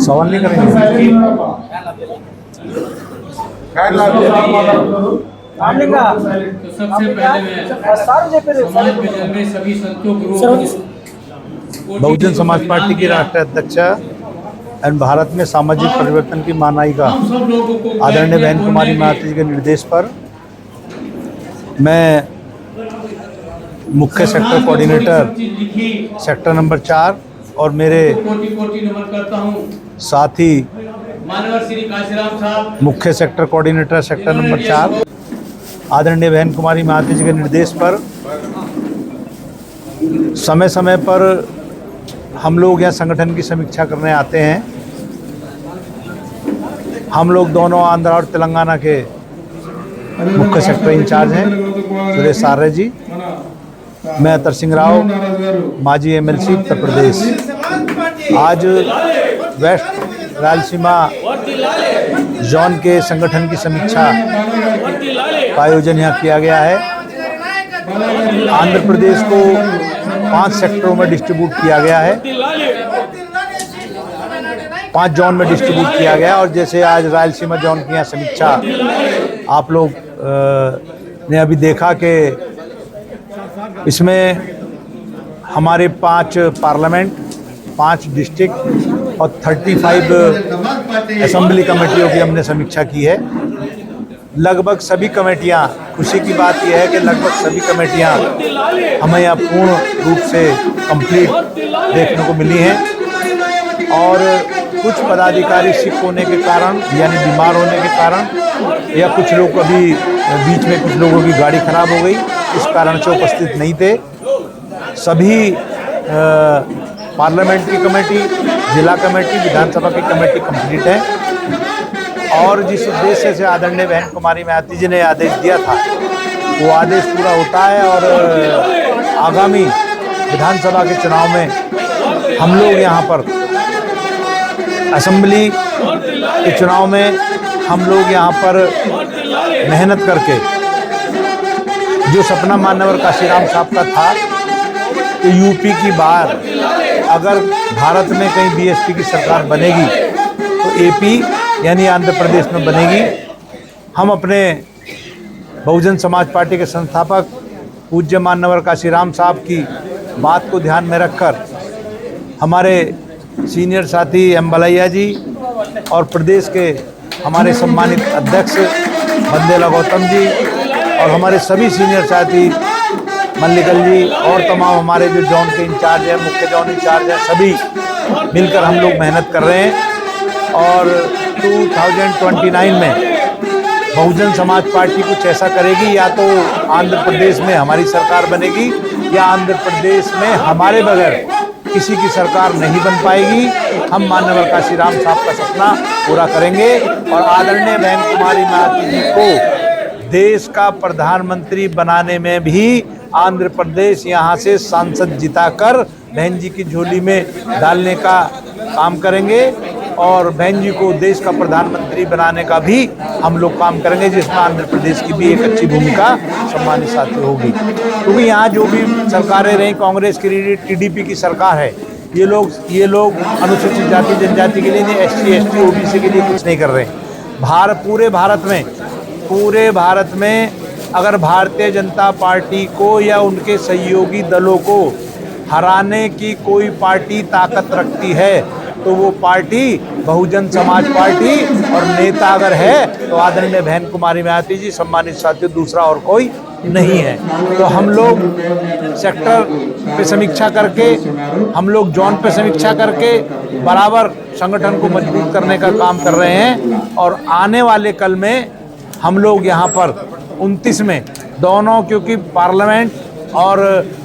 सवाल नहीं करेंगे। तो सबसे पहले मैं समाज में जन्मे सभी संतों गुरुओं को बहुजन समाज पार्टी की राष्ट्रीय अध्यक्ष एवं भारत में सामाजिक परिवर्तन की महानायिका हम सब लोगों को आदरणीय बहन कुमारी मायावती जी के निर्देश पर मैं मुख्य सेक्टर कोऑर्डिनेटर सेक्टर नंबर 4 और मेरे कोटि नमन करता हूँ साथी मानवर श्री काशीराम साहब मुख्य सेक्टर कोऑर्डिनेटर सेक्टर नंबर 4 आदरणीय बहन कुमारी मायावती जी के निर्देश पर समय समय पर हम लोग यहाँ संगठन की समीक्षा करने आते हैं। हम लोग दोनों आंध्र और तेलंगाना के मुख्य सेक्टर इंचार्ज हैं, सुरेश आर्य जी, मैं अतर सिंह राव, माजी एमएलसी उत्तर प्रदेश। आज वेस्ट रायलसीमा जोन के संगठन की समीक्षा का आयोजन यहाँ किया गया है। आंध्र प्रदेश को 5 सेक्टरों में डिस्ट्रीब्यूट किया गया है, 5 जोन में डिस्ट्रीब्यूट किया गया। और जैसे आज रायलसीमा जोन की यहाँ समीक्षा आप लोग ने अभी देखा कि इसमें हमारे 5 पार्लियामेंट, 5 डिस्ट्रिक्ट और 35 असेंबली कमेटियों की हमने समीक्षा की है। लगभग सभी कमेटियां, खुशी की बात यह है कि लगभग सभी कमेटियां हमें यहाँ पूर्ण रूप से कंप्लीट देखने को मिली हैं। और कुछ पदाधिकारी सिक होने के कारण यानी बीमार होने के कारण या कुछ लोग अभी बीच में कुछ लोगों की गाड़ी खराब हो गई, इस कारण से उपस्थित नहीं थे। सभी पार्लियामेंट की कमेटी, जिला कमेटी, विधानसभा की कमेटी कंप्लीट है। और जिस उद्देश्य से आदरणीय बहन कुमारी मायावती जी ने आदेश दिया था वो आदेश पूरा होता है। और आगामी विधानसभा के चुनाव में हम लोग यहाँ पर असेंबली के चुनाव में हम लोग यहाँ पर मेहनत करके जो सपना मान्यवर काशीराम साहब का था कि यूपी की बाहर अगर भारत में कहीं बीएसपी की सरकार बनेगी तो एपी यानी आंध्र प्रदेश में बनेगी। हम अपने बहुजन समाज पार्टी के संस्थापक पूज्य मान्यवर काशीराम साहब की बात को ध्यान में रखकर हमारे सीनियर साथी एम बलैया जी और प्रदेश के हमारे सम्मानित अध्यक्ष बंदेला गौतम जी और हमारे सभी सीनियर साथी मल्लिकल जी और तमाम हमारे जो जोन के इंचार्ज हैं, मुख्य जोन इंचार्ज हैं, सभी मिलकर हम लोग मेहनत कर रहे हैं। और 2029 में बहुजन समाज पार्टी कुछ ऐसा करेगी, या तो आंध्र प्रदेश में हमारी सरकार बनेगी या आंध्र प्रदेश में हमारे बगैर किसी की सरकार नहीं बन पाएगी। हम मान्यवर काशीराम साहब का सपना पूरा करेंगे और आदरणीय बहन कुमारी मायावती जी को देश का प्रधानमंत्री बनाने में भी आंध्र प्रदेश यहाँ से सांसद जिताकर बहन जी की झोली में डालने का काम करेंगे। और बहन जी को देश का प्रधानमंत्री बनाने का भी हम लोग काम करेंगे, जिसमें आंध्र प्रदेश की भी एक अच्छी भूमिका सम्मानित साथी होगी। क्योंकि यहाँ जो भी सरकारें रही, कांग्रेस की, टीडीपी की सरकार है, ये लोग अनुसूचित जाति जनजाति के लिए नहीं, एससी एसटी ओबीसी के लिए कुछ नहीं कर रहे। पूरे भारत में अगर भारतीय जनता पार्टी को या उनके सहयोगी दलों को हराने की कोई पार्टी ताकत रखती है तो वो पार्टी बहुजन समाज पार्टी, और नेता अगर है तो आदरणीय बहन कुमारी मायावती जी, सम्मानित साथियों, दूसरा और कोई नहीं है। तो हम लोग सेक्टर पे समीक्षा करके, हम लोग जोन पे समीक्षा करके बराबर संगठन को मजबूत करने का काम कर रहे हैं। और आने वाले कल में हम लोग यहाँ पर 29 में दोनों, क्योंकि पार्लियामेंट और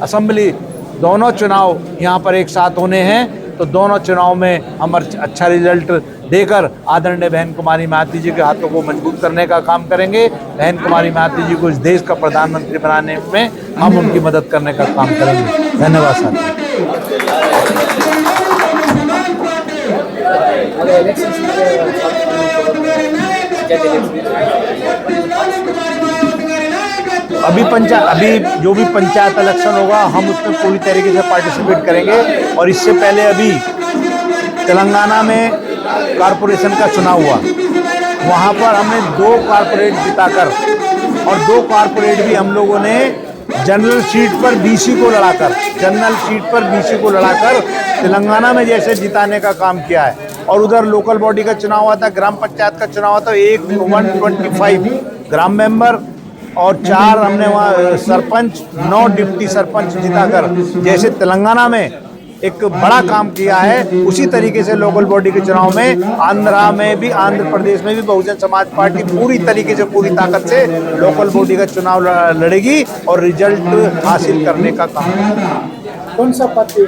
असेंबली दोनों चुनाव यहाँ पर एक साथ होने हैं, तो दोनों चुनाव में हम अच्छा रिजल्ट देकर आदरणीय बहन कुमारी मायावती जी के हाथों को मजबूत करने का काम करेंगे। बहन कुमारी मायावती जी को इस देश का प्रधानमंत्री बनाने में हम उनकी मदद करने का काम करेंगे। धन्यवाद साथी। अभी जो भी पंचायत इलेक्शन होगा हम उसमें पूरी तरीके से पार्टिसिपेट करेंगे। और इससे पहले अभी तेलंगाना में कॉरपोरेशन का चुनाव हुआ, वहाँ पर हमने 2 कॉरपोरेट जिताकर और 2 कॉरपोरेट भी हम लोगों ने जनरल सीट पर बीसी को लड़ाकर तेलंगाना में जैसे जिताने का काम किया है। और उधर लोकल बॉडी का चुनाव हुआ था, ग्राम पंचायत का चुनाव हुआ था, 125 ग्राम मेंबर और 4 हमने वहाँ सरपंच, 9 डिप्टी सरपंच जिताकर जैसे तेलंगाना में एक बड़ा काम किया है, उसी तरीके से लोकल बॉडी के चुनाव में आंध्र प्रदेश में भी बहुजन समाज पार्टी पूरी तरीके से, पूरी ताकत से लोकल बॉडी का चुनाव लड़ेगी और रिजल्ट हासिल करने का काम करेगी। कौन सा पार्टी?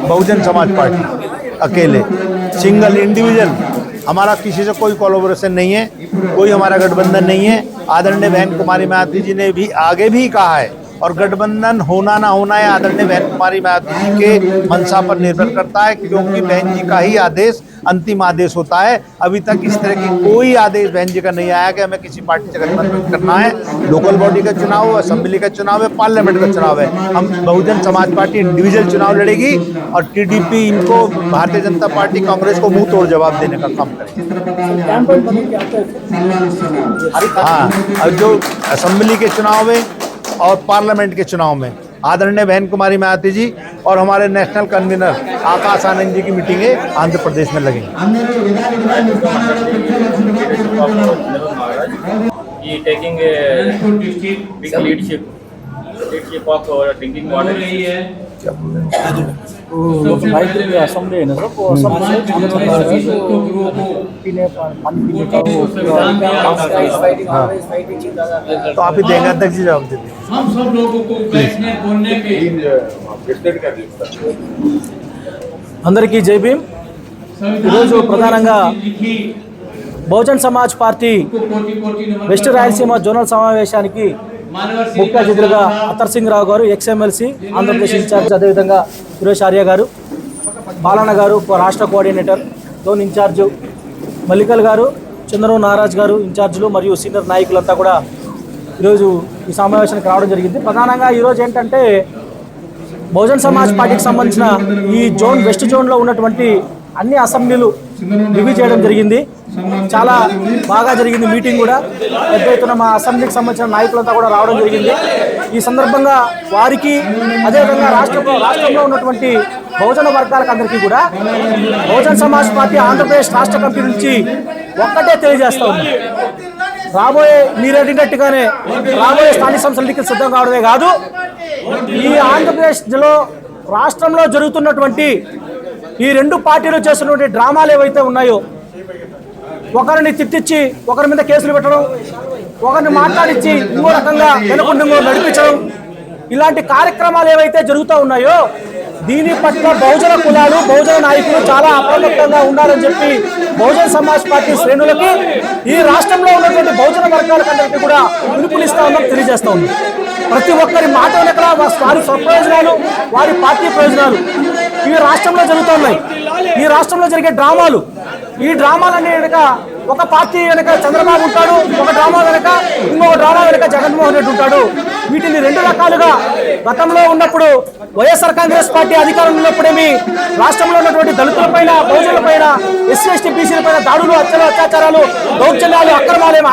बहुजन समाज पार्टी अकेले, सिंगल इंडिविजुअल। हमारा किसी से कोई कोलैबोरेशन नहीं है, कोई हमारा गठबंधन नहीं है। आदरणीय बहन कुमारी मायावती जी ने भी आगे भी कहा है, और गठबंधन होना ना होना है आदरणीय बहन कुमारी मायावती जी के मंशा पर निर्भर करता है, क्योंकि बहन जी का ही आदेश अंतिम आदेश होता है। अभी तक इस तरह की कोई आदेश बहन जी का नहीं आया कि हमें किसी पार्टी से गठबंधन करना है। लोकल बॉडी का चुनाव है, असेंबली का चुनाव है, पार्लियामेंट का चुनाव है। हम बहुजन समाज पार्टी इंडिविजुअल चुनाव लड़ेगी और टीडीपी इनको, भारतीय जनता पार्टी कांग्रेस को मुंह तोड़ जवाब देने का काम करेगी। हाँ, और जो असेंबली के चुनाव में और पार्लियामेंट के चुनाव में आदरणीय बहन कुमारी मायावती जी और हमारे नेशनल कन्वीनर आकाश आनंद जी की मीटिंगें आंध्र प्रदेश में लगेंगी। taking a big leadership of drinking water. Assembly है ना सर, वो असेंबली पीने पानी तो आप ही देंगे, अध्यक्ष जी जवाब दीजिए। हम सब लोगों को बैठने बोलने के అందరికీ జై భీమ్। ఈరోజు ప్రధానంగా Bahujan Samaj party west Rayalaseema zonal సమావేశానికి ముఖ్య అతిథులుగా అతర్ సింగ్ రావు గారు, ఎక్స్ఎమ్మెల్సీ ఆంధ్రప్రదేశ్ ఇన్ఛార్జ్, అదేవిధంగా సురేష్ ఆర్య గారు, బాలన్న గారు రాష్ట్ర కోఆర్డినేటర్, జోన్ ఇన్ఛార్జు మల్లికల్ గారు, చంద్రబాబు నారాజ్ గారు ఇన్ఛార్జీలు మరియు సీనియర్ నాయకులంతా కూడా ఈరోజు ఈ సమావేశానికి రావడం జరిగింది। ప్రధానంగా ఈరోజు ఏంటంటే బహుజన్ సమాజ్ పార్టీకి సంబంధించిన ఈ జోన్ వెస్ట్ జోన్లో ఉన్నటువంటి అన్ని అసెంబ్లీలు రివ్యూ చేయడం జరిగింది। చాలా బాగా జరిగింది మీటింగ్ కూడా, పెద్ద ఎత్తున మా అసెంబ్లీకి సంబంధించిన నాయకులంతా కూడా రావడం జరిగింది। ఈ సందర్భంగా వారికి, అదేవిధంగా రాష్ట్రంలో ఉన్నటువంటి బహుజన వర్గాలకు అందరికీ కూడా బహుజన్ సమాజ్ పార్టీ ఆంధ్రప్రదేశ్ రాష్ట్ర కమిటీ నుంచి ఒక్కటే తెలియజేస్తా ఉంది, రాబోయే మీరు అడిగినట్టుగానే రాబోయే స్థానిక సంస్థల ఎన్నికలు సిద్ధం కావడమే కాదు, ఈ ఆంధ్రప్రదేశ్లో రాష్ట్రంలో జరుగుతున్నటువంటి ఈ 2 పార్టీలు చేస్తున్నటువంటి డ్రామాలు ఏవైతే ఉన్నాయో, ఒకరిని తిట్టించి ఒకరి మీద కేసులు పెట్టడం, ఒకరిని మాట్లాడించి ఇంకో రకంగా వెనుకుండి నడిపించడం, ఇలాంటి కార్యక్రమాలు ఏవైతే జరుగుతూ ఉన్నాయో దీని పట్ల బహుజన కులాలు, బహుజన నాయకులు చాలా అప్రమత్తంగా ఉండాలని చెప్పి బహుజన్ సమాజ్ పార్టీ శ్రేణులకి, ఈ రాష్ట్రంలో ఉన్నటువంటి బహుజన వర్గాలకందరికీ కూడా పిలుపునిస్తా ఉన్నాం, తెలియజేస్తా ఉంది। ప్రతి ఒక్కరి మాట వెనక వారి స్వప్రయోజనాలు, వారి పార్టీ ప్రయోజనాలు ఈ రాష్ట్రంలో జరుగుతున్నాయి। ఈ రాష్ట్రంలో జరిగే డ్రామాలు, ఈ డ్రామాలన్నీ వెనక ఒక పార్టీ వెనక చంద్రబాబు ఉంటాడు, ఒక డ్రామా వెనక ఇంకొక డ్రామా వెనక జగన్మోహన్ రెడ్డి ఉంటాడు। వీటిని 2 రకాలుగా గతంలో ఉన్నప్పుడు వైఎస్ఆర్ కాంగ్రెస్ పార్టీ అధికారంలో ఉన్నప్పుడేమి రాష్ట్రంలో ఉన్నటువంటి దళితులపైన, బహుజనులపైన, ఎస్సీ ఎస్టీ బీసీలపైన దాడులు, అత్యాచారాలు, దౌర్జన్యాలు, అక్రమాలు ఏమి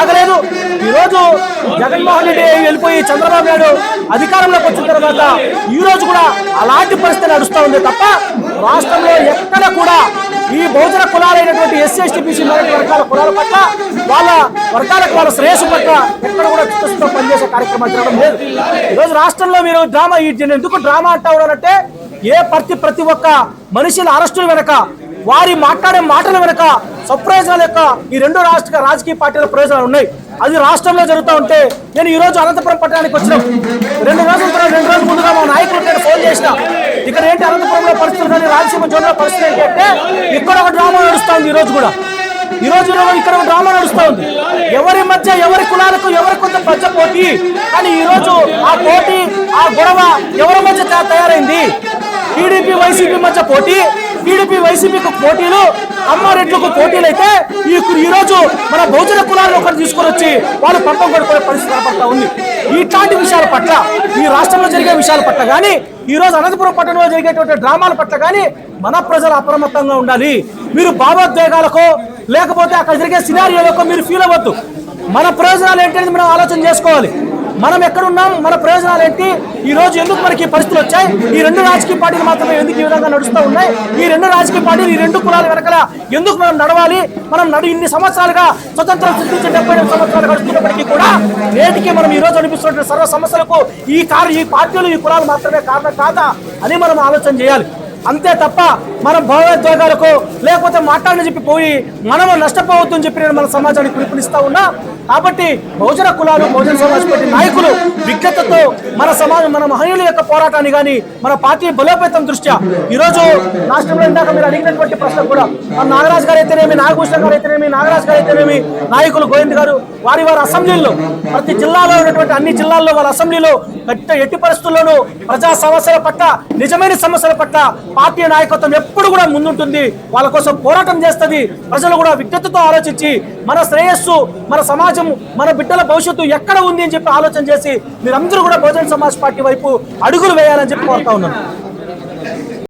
ఆగలేదు। ఈరోజు జగన్మోహన్ రెడ్డి వెళ్ళిపోయి చంద్రబాబు నాయుడు అధికారంలోకి వచ్చిన తర్వాత ఈ రోజు కూడా అలాంటి పరిస్థితి నడుస్తూ ఉంది తప్ప రాష్ట్రంలో ఎక్కడ కూడా ఈ బహుజన కులాలైనటువంటి ఎస్సీ ఎస్టీ బీసీ వర్గాల కులాల పట్ల, వాళ్ళ వర్గాలకు వాళ్ళ శ్రేయస్సు పట్ల ఎక్కడ కూడా చిత్తశుద్ధితో పనిచేసే కార్యక్రమాలు జరగడం లేదు। ఈరోజు రాష్ట్రంలో మీరు డ్రామా, ఎందుకు డ్రామా అంటా ఉన్నారంటే ప్రతి ఒక్క మనిషిల అరెస్టుల వెనక, వారి మాట్లాడే మాటల వెనక స్వప్రయోజనాల యొక్క ఈ 2 రాజకీయ పార్టీల ప్రయోజనాలు ఉన్నాయి। అది రాష్ట్రంలో జరుగుతూ ఉంటే నేను ఈ రోజు అనంతపురం పట్టణానికి వచ్చినాం, 2 రోజుల ముందుగా మా నాయకులకు ఫోన్ చేసిన, ఇక్కడ ఏంటి అనంతపురంలో పరిస్థితులు కానీ రాయలసీమ జోన్లో పరిస్థితి ఏంటి అంటే ఇక్కడ ఒక డ్రామా నడుస్తూ ఉంది। ఈ రోజు ఇక్కడ ఒక డ్రామా నడుస్తూ ఉంది, ఎవరి మధ్య, ఎవరి కులాలకు ఎవరి కొంత మధ్య పోటీ, కానీ ఈ రోజు ఆ పోటీ, ఆ గొడవ ఎవరి మధ్య తయారైంది? టీడీపీ వైసీపీ మధ్య పోటీ, టీడీపీ వైసీపీకి పోటీలు, అమ్మారెడ్లకు పోటీలు అయితే ఈ రోజు మన బహుజన కులాలను ఒకటి తీసుకొని వచ్చి వాళ్ళు పంపం కొడుకునే పరిస్థితి కనపడతా ఉంది. ఇట్లాంటి విషయాల పట్ల, ఈ రాష్ట్రంలో జరిగే విషయాల పట్ల కానీ, ఈ రోజు అనంతపురం పట్టణంలో జరిగేటువంటి డ్రామాల పట్ల కానీ మన ప్రజలు అప్రమత్తంగా ఉండాలి. మీరు భావోద్వేగాలకో లేకపోతే అక్కడ జరిగే సినారియోలకో మీరు ఫీల్ అవ్వద్దు. మన ప్రయోజనాలు ఏంటనేది మనం ఆలోచన చేసుకోవాలి. మనం ఎక్కడున్నాం, మన ప్రయోజనాలు ఏంటి, ఈ రోజు ఎందుకు మనకి ఈ పరిస్థితులు వచ్చాయి, ఈ రెండు రాజకీయ పార్టీలు మాత్రమే ఎందుకు ఈ విధంగా నడుస్తూ ఉన్నాయి, ఈ రెండు రాజకీయ పార్టీలు ఈ రెండు కులాల వెనకాల ఎందుకు మనం నడవాలి, మనం ఇన్ని సంవత్సరాలుగా స్వతంత్రం సిద్ధించి 75 సంవత్సరాలు గడుస్తున్నప్పటికీ కూడా నేటికి మనం ఈ రోజు అనిపిస్తున్న సర్వ సమస్యలకు ఈ పార్టీలు, ఈ కులాలు మాత్రమే కారణం కాదా అని మనం ఆలోచన చేయాలి. అంతే తప్ప మనం భావోద్వేగాలకు లేకపోతే మాట్లాడని చెప్పి పోయి మనము నష్టపోవద్దని చెప్పి నేను మన సమాజానికి పిలుపునిస్తా ఉన్నా. కాబట్టి బహుజన కులాలు, బహుజన సమాజ్ పార్టీ నాయకులు విజ్ఞతతో మన సమాజం, మన మహనీయుల యొక్క పోరాటాన్ని కానీ మన పార్టీ బలోపేతం దృష్ట్యా ఈరోజు రాష్ట్రంలో ఇందాక మీరు అడిగినటువంటి ప్రశ్న కూడా మన నాగరాజు గారు అయితేనేమి, నాగభూషణ్ గారు అయితేనేమి, నాగరాజు గారు అయితేనేమి, నాయకులు గోవింద్ గారు వారి అసెంబ్లీలో ప్రతి జిల్లాలో ఉన్నటువంటి అన్ని జిల్లాల్లో వాళ్ళ అసెంబ్లీలో ఎట్టి పరిస్థితుల్లోనూ ప్రజా సమస్యల పట్ల, నిజమైన సమస్యల పట్ల పార్టీ నాయకత్వం ఎప్పుడు కూడా ముందుంటుంది, వాళ్ళ కోసం పోరాటం చేస్తుంది. ప్రజలు కూడా విజ్ఞతతో ఆలోచించి మన శ్రేయస్సు, మన సమాజం, మన బిడ్డల భవిష్యత్తు ఎక్కడ ఉంది అని చెప్పి ఆలోచన చేసి మీరందరూ కూడా బహుజన సమాజ్ పార్టీ వైపు అడుగులు వేయాలని చెప్పి కోరుతా ఉన్నాను.